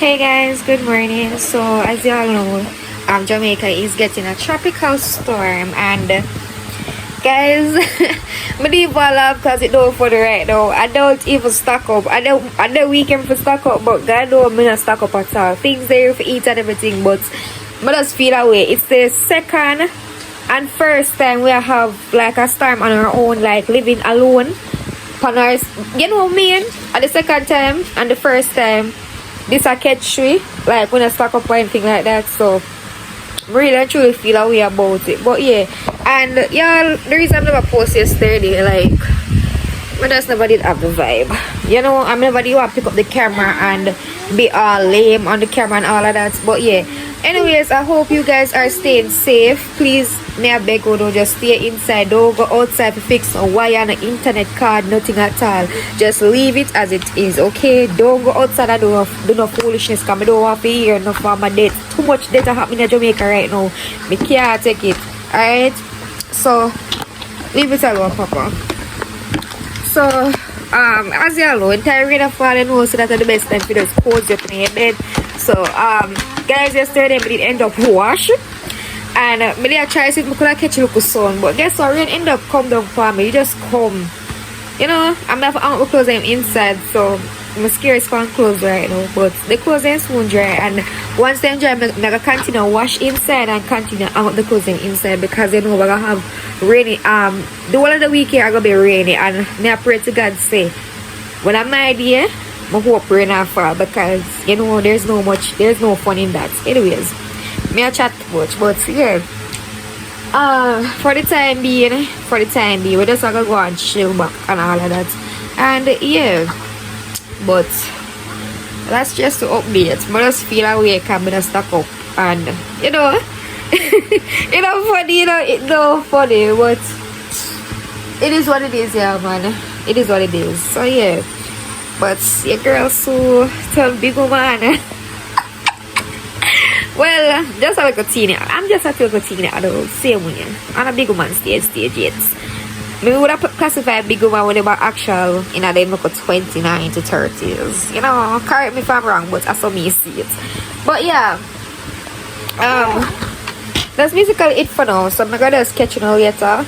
Hey guys, good morning. So as y'all know, Jamaica is getting a tropical storm, and guys, I leave all up because it don't for the right now. I don't even stock up. I don't weekend for stock up, but God know I'm not stock up at all. Things there for eat and everything, but I just feel away. It's the second and first time we have like a storm on our own, like living alone. You know what I mean? At the second time and the first time, this a catch tree, like when I stock up or anything like that. So really and truly feel a way about it. But yeah, and y'all, the reason I never post yesterday, like I just never did have the vibe. You know, I never did want to pick up the camera and be all lame on the camera and all of that. But yeah, anyways, I hope you guys are staying safe. Please, may I beg you, don't just stay inside. Don't go outside to fix a wire, no internet card, nothing at all. Just leave it as it is, okay? Don't go outside and do no foolishness, because I don't want to hear enough for my debt. Too much debt happening in Jamaica right now. I can't take it, alright? So, leave it alone, Papa. So, as you all know, entire rain of falling home, so that's the best time for just cozy up in your bed. So, guys, yesterday I did end up wash, and I did try to see if I could catch a little sun, but guess what, rain end up come down for me. You just come, you know. I'm not out my clothes, I'm inside, so I'm scared to find clothes right now, but the clothes are soon dry, and once them dry, I'm gonna continue wash inside and continue out the clothes inside, because you know we're gonna have rainy, the whole of the weekend are gonna be rainy, and I pray to God say, when I'm my idea, I hope rain not fall, because you know there's no fun in that. Anyways, me I chat much, but yeah, for the time being, we just gonna go and chill back and all of that, and yeah, but that's just to update. I just feel awake and I just stuck up, and you know, it's not funny, it's not funny, but it is what it is, yeah, man. It is what it is. So yeah. But your girl so tell big woman. Well, just like a teenager. I'm just a little teenager, though. Same way. I'm a big woman stage yet. Maybe would have classified big woman when they were actual in a them look 29 to 30s. You know, correct me if I'm wrong, but I saw me see it. But yeah. That's basically it for now. So I'm gonna just catch you later.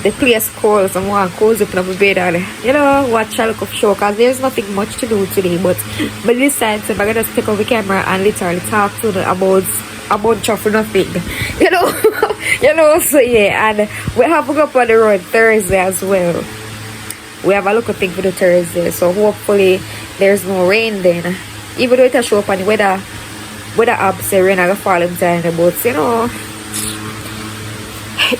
The place cold, so I'm going to cozy up in my bed and, you know, watch a look of show, because there's nothing much to do today, but this side, so I'm going to just take off the camera and literally talk to them about a bunch of nothing, you know. So yeah, and we have to go up on the road Thursday as well. We have a look of thing for the Thursday, so hopefully there's no rain then, even though it will show up on the weather app say rain are going to fall in time, but you know,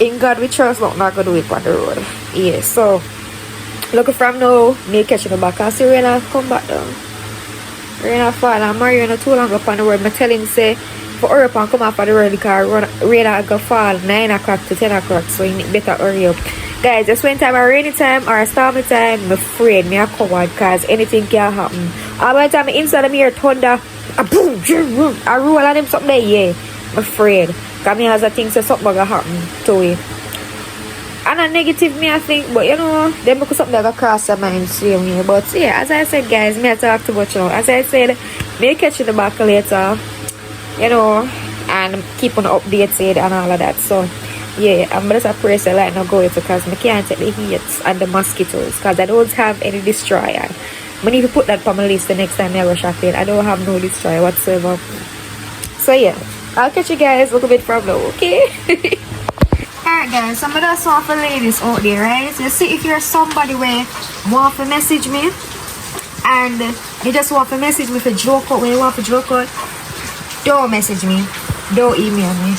in God we trust, not gonna do it on the road. Yeah, so look from now, me catching the back and see rain come back down. Rain fall, and Mario not too long up on the road. I tell him say for hurry up and come off of the road, because rain go fall 9 o'clock to 10 o'clock, so you better hurry up. Guys, just when time a rainy time or a stormy time, I'm afraid me a coward, because anything can happen. All the time inside of me hear thunder, a boom, I roll on them something there, yeah. I'm afraid. Because me has a thing say something gonna happen to it. And a negative me I think, but you know, then because something that cross your mind same way. But yeah, as I said guys, me I talk too much now. As I said, me catch you the back later, you know, and keep on updated and all of that. So yeah, I'm just a prayer say like now go it, because I can't take the heat and the mosquitoes, because I don't have any destroyer. I need to put that on my list the next time I go shopping. I don't have no destroyer whatsoever. So yeah, I'll catch you guys a little bit from now, okay? Alright guys, so I'm gonna just want for ladies out there, right? So see if you're somebody where want to message me, and you just want to message me for joke out, when you want to joke out, don't message me, don't email me.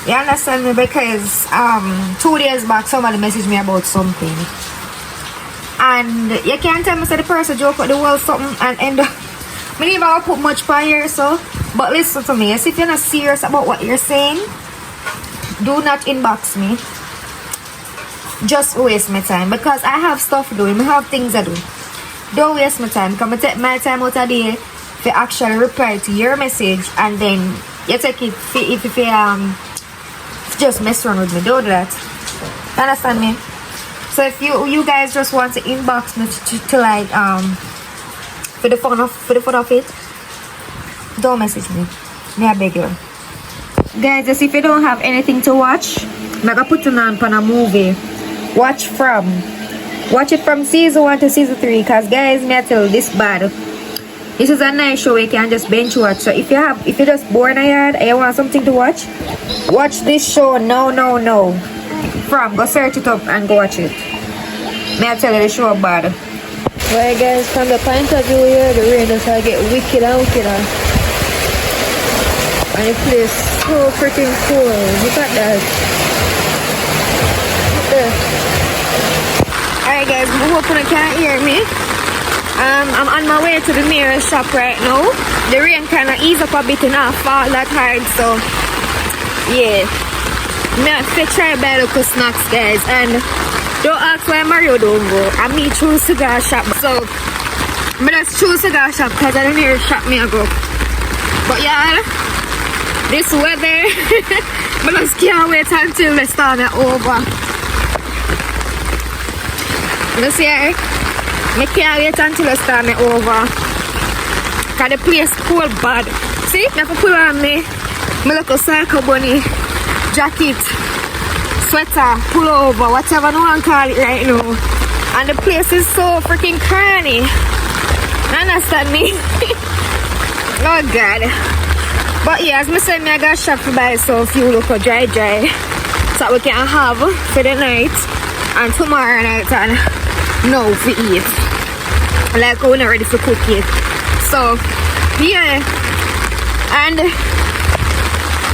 You understand me? Because 2 days back somebody messaged me about something, and you can't tell me say the person joke out the world something and end up I didn't even put much fire, so but listen to me, if you're not serious about what you're saying, do not inbox me. Just waste my time, because I have stuff to do, I have things to do. Don't waste my time, because I take my time out of the day to actually reply to your message, and then you take it if you just mess around with me. Don't do that. Understand me? So if you guys just want to inbox me to like for the fun of it, Don't message me. May I beg you. Guys, just if you don't have anything to watch, I'm gonna put it on a movie. Watch it from season 1 to season 3. Cause guys, me I tell you, this bad. This is a nice show where you can just bench watch. So if you're just bored in a yard and you want something to watch this show. No. Go search it up and go watch it. May I tell you, the show bad. Right guys, from the point of view here, the rain does get wicked and wickeder. And the place so freaking cool. Look at that. Alright guys, I hope you can hear me. I'm on my way to the nearest shop right now. The rain kind of ease up a bit and not fall that hard, so yeah. Now I try buy local snacks guys, and don't ask why Mario don't go. I me choose cigar shop, so I just choose cigar shop because I don't hear shop me I go. But yeah, this weather, I just can't wait until the storm is over. Let's see, I can't wait until the storm is over. Cause the place cold bad. See, I have to put on my little circle bunny jacket, sweater, pullover, whatever no one call it right now. And the place is so freaking cranny. Understand me? Oh God. But yeah, as I said, I got shop to buy so few local dry so we can have for the night and tomorrow night and now for eat. Like we're not ready for cook it. So yeah. And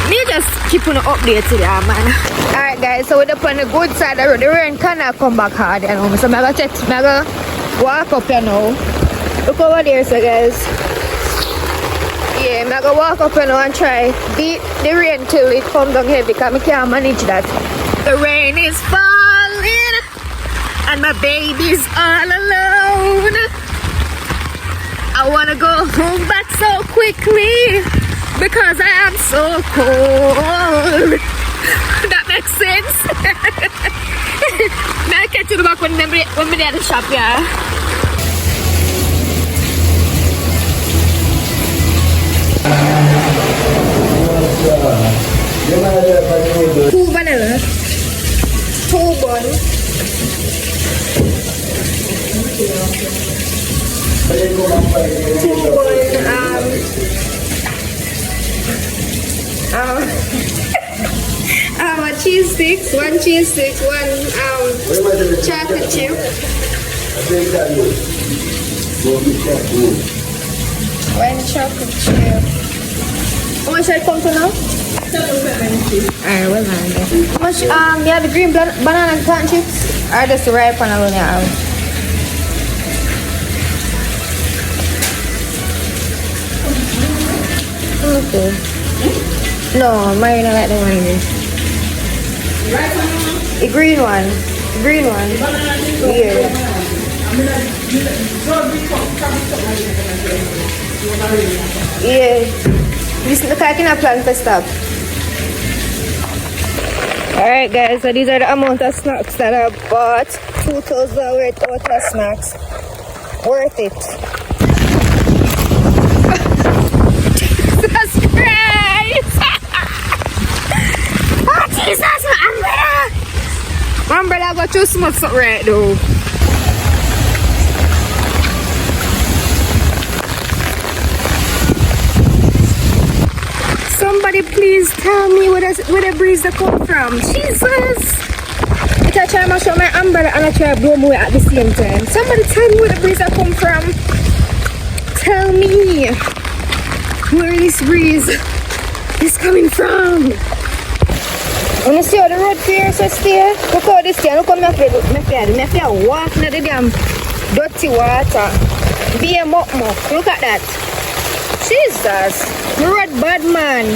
me just keep on updated, yeah, man. Alright guys, so we're up on the good side of the road. The rain cannot come back hard, you know. So I'm gonna walk up here now. Look over there, so guys. Yeah, I'm gonna walk up here now and try beat the rain till it comes down heavy because I can't manage that. The rain is falling and my baby's all alone. I wanna go home back so quickly because I am so cold. That makes sense. Now I catch you back when we're at the shop, yeah. Two vanilla, 2 bun. Cheese sticks, 1 cheese stick, 1 chocolate chip. 1 chocolate chip. How much I come to now? Alright, well done. How much yeah, the green banana and cotton chips? Or just the ripe one alone now? Okay. No, mine don't like the one here. The green one. Yeah. Yeah. This look like in a plan for stop. Alright guys, so these are the amount of snacks that I bought. 2,000 worth of snacks. Worth it. Jesus Christ! Oh Jesus, my umbrella! My umbrella got too small something right though. Somebody please tell me where the breeze that come from. Jesus! I try to show my umbrella and I try to blow me at the same time. Somebody tell me where the breeze that come from. Tell me where this breeze is coming from. When you see how the road clear, so stay. Look how this thing, look how I feel walk in the damn dirty water. Be a muck. Look at that. Jesus. The road bad man.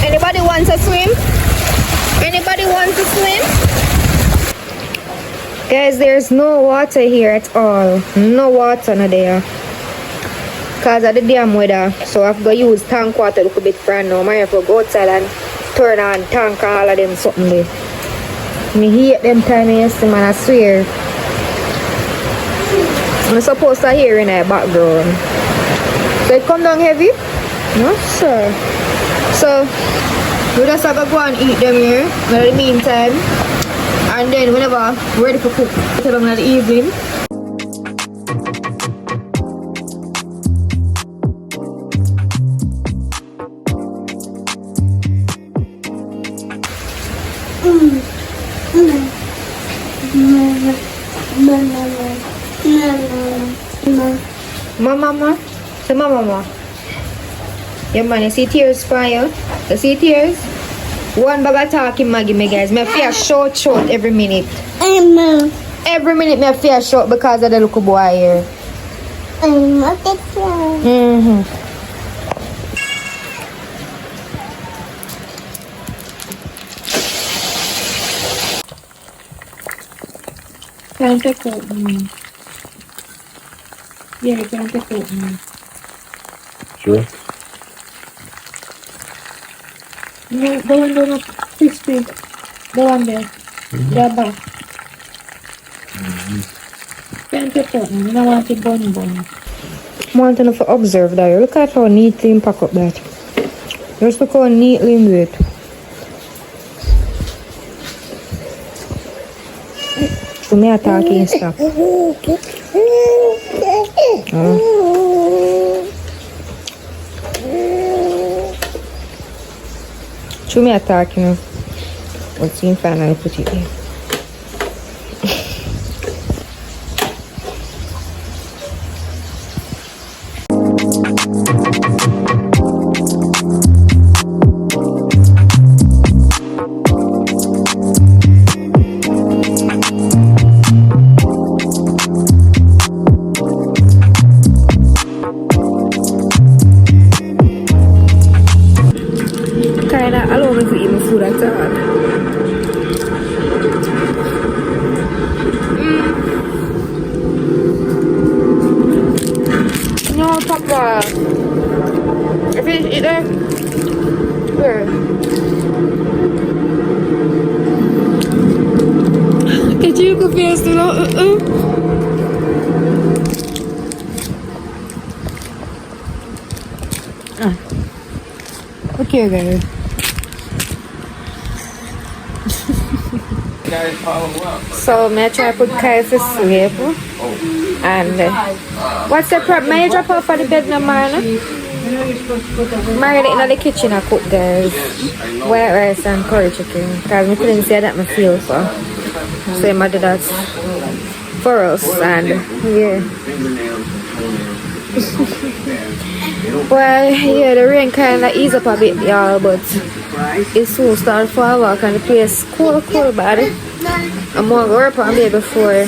Anybody wants to swim? Anybody wants to swim? Guys, there's no water here at all. No water no there. Because of the damn weather. So I have to use tank water a little bit for now. I have to go outside and turn on tank and all of them something there. I hate them time yesterday, man, I swear. I'm supposed to hear in the background. They come down heavy? No, sure. So, we just have to go and eat them here in the meantime. And then whenever we're ready for cook, tell them in the evening. Mama. Say mama. Yeah man, you see tears for you? You see tears? One bag of talking Maggie me guys. Me feel short every minute. Every minute me feel short because of the little boy here. Can't take out. Yeah, can't take out. Sure. No, the one down 60. The one there. The back. Can't take out. I want it bun. I want to observe that. Look at how neatly you pack up that. Just look how neatly you do it. So me attacking stuff. Show me attack, you know. Let's see if I put it here. Kinda allow me to eat my food at all. No, Papa. If you eat it, where? Did you go fast enough? Okay, guys. So, I try to put Kai to sleep. And what's the problem? May I drop off at the bed now, man? Married in the kitchen, I cook, guys. White rice and curry chicken. Because I couldn't say that I feel for. So, I did that for us. And yeah. Well, yeah, the rain kind of ease up a bit, y'all, but it's soon start for a walk and the place cool bad. I'm more going to bed before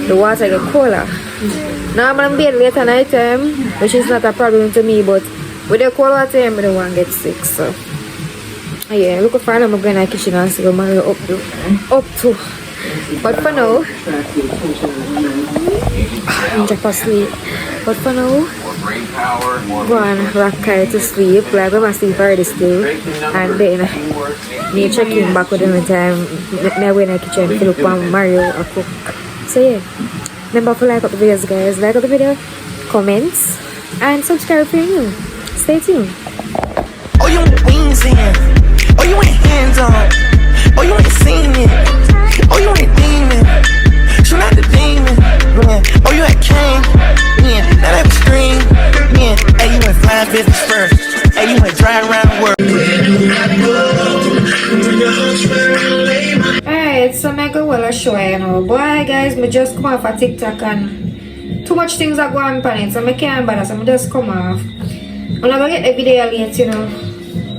the water get cooler. Now I'm going to bed late at night time, which is not a problem to me, but with the cold water, I don't want to get sick, so yeah, look for I'm going to the kitchen and see what I'm up to. But for now, I'm just asleep. But for now, go and rock Kai to sleep. Like, I'm going to sleep already still. And then, me check in back with them in time. I went in the kitchen to look for Mario or cook. So yeah, remember to like up the videos, guys. Like up the video, comments, and subscribe if you're new. Stay tuned. Oh, you want wings in? Oh, you want hands on? Oh, you want seen it? Oh, you want a demon? She not the demon, man. Oh, you had king, man. Now that was scream, man. Hey, you went flying business first. Hey, you went driving around the world. Alright, so I go well show you know. Boy, guys, me just come off a TikTok and too much things are going on it, so I can't bother. So I just come off. I'm not gonna get the video late, you know.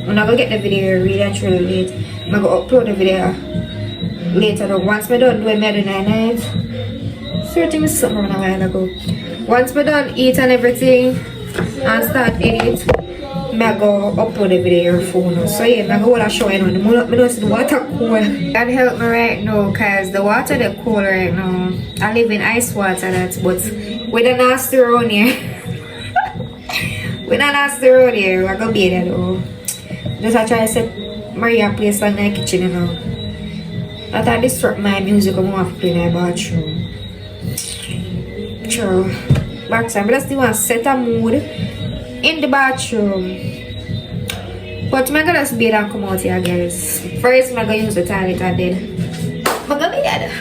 I'm not gonna get the video really actually late. I'm gonna upload the video later though. Once I done doing me night, searching something a while ago. Once I done eat and everything and start edit, I go upload the video on your phone. So yeah, I go all show you know. I don't see the water cool. That help me right now because the water is cool right now. I live in ice water that's but with a nasty around here. With a nasty around here, I go be there though. Just I try to set Maria place on the kitchen you know. That I disrupt my music I'm going to play in the bathroom. True. Back time, but I still want to set a mood in the bathroom. But I'm gonna just bathe and come out here, guys. First, I'm gonna use the toilet and then I'm gonna bathe.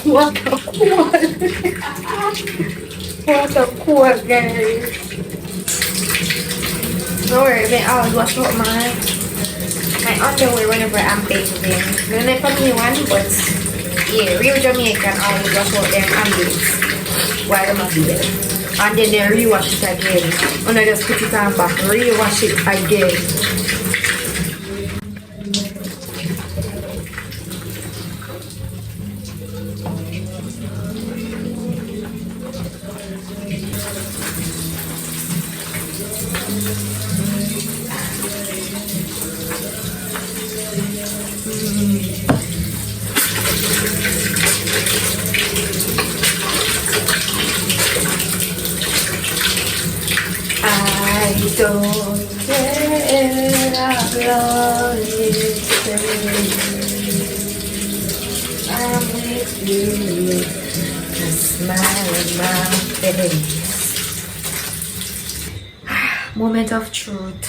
What a cool. What a cool, guys. Don't worry, I always wash up my underwear whenever I'm bathing. Not like a new one, but yeah, real Jamaican always wash out their underwear while I'm bathing. And then they rewash it again. And I just put it on back, rewash it again. I don't care how long it takes. I'm with you, a smile on my face. Moment of truth.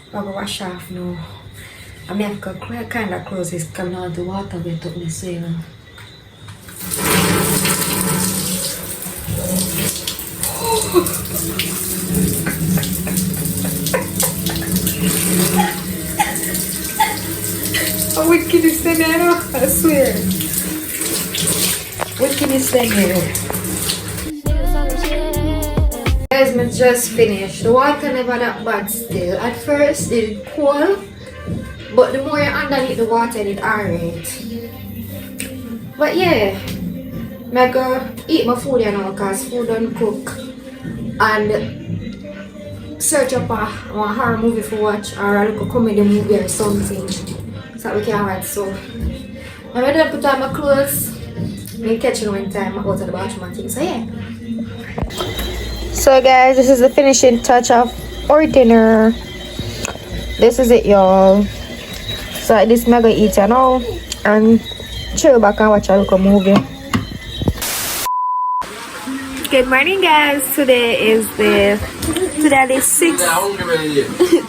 I'm gonna wash off now. I mean, I've got kind of clothes is coming out the water went up the same. Oh, wickedness in there, I swear. Wickedness in there. Guys, I just finished. The water never that bad still. At first, it cold, but the more you're underneath the water, it alright. But yeah, I go eat my food now because food don't cook. And search up a horror movie for watch or a little comedy movie or something so we can watch. So I'm ready to put on my clothes. Me catch you one time out of the bathroom and things. So yeah. So guys, this is the finishing touch of our dinner. This is it, y'all. So this I'm gonna eat now and chill back and watch a little movie. Good morning, guys. Today is the 6th.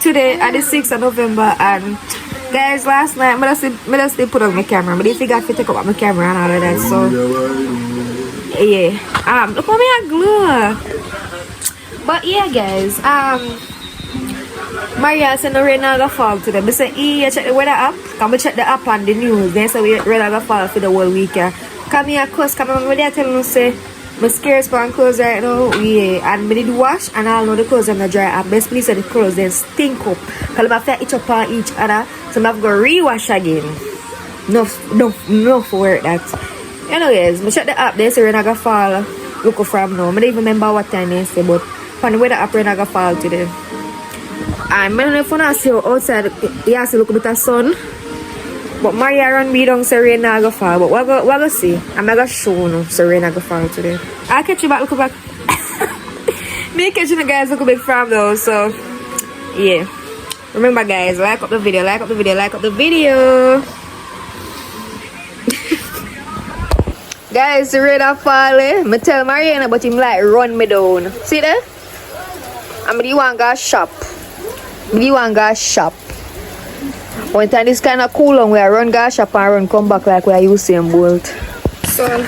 Today at the 6th of November, and guys, last night I just put on my camera, but I forgot to take up my camera and all of that. So yeah, look at me I glue. But yeah, guys, Maria said the rain gonna fall today. I said, you check the weather app. Come check the app on the news. They say rain gonna fall for the whole weekend. Come here, cause come on, they telling us say. My scared for clothes right now, yeah, and I did wash and I know the clothes are not dry up. Best please say the clothes they stink up. Cause I have to each up on each other, so I have to go rewash again. No for work that. Anyways, I check the app, they say rain gonna fall. Look from now. I don't even remember what time they say, but on the weather app rain gonna fall today. And I don't know if I see outside, you have to look a bit of sun. But Maria and me don't say rain not gonna fall. But what go see? I'm not gonna show you so rain not gonna fall today. I'll catch you back, look back. Me catching the guys look a bit from though, so yeah. Remember guys, like up the video. Guys, the rain not falling. I tell Mariana but him like run me down. See that? I'm the one go shop. One time this kind of cool on we are run gas shop and run come back like we are Usain Bolt. So I'm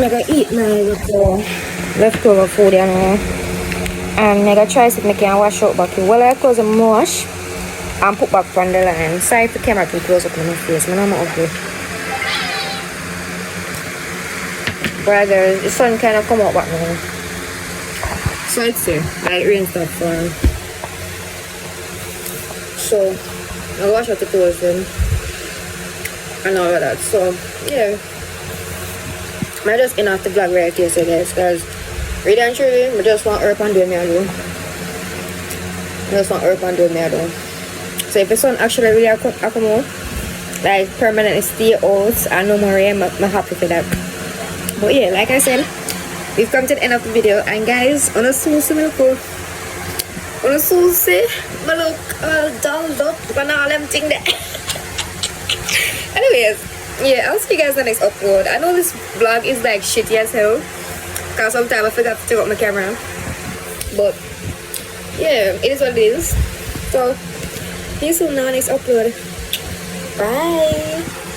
gonna eat my leftover food you know. And I'm gonna try see if I can wash out back here. Well I close my wash and put back on the line. Sorry if the camera too close up in my face. I'm not ugly. Brother, the sun kinda come out back now. So it's here. Like rain start falling. So I wash out the clothes then and all of that. So yeah, I just end off the vlog right here, so guys, because really and truly I just want herb and do me alone. So if the sun actually really come out, like permanently stay out and no more rain, I'm happy for that. But yeah, like I said, we've come to the end of the video, and guys, on a soon see, I look all dolled up and all them things there. Anyways, yeah, I'll see you guys in the next upload. I know this vlog is like shitty as hell because sometimes I forgot to take out my camera. But yeah, it is what it is. So see you soon now next upload. Bye.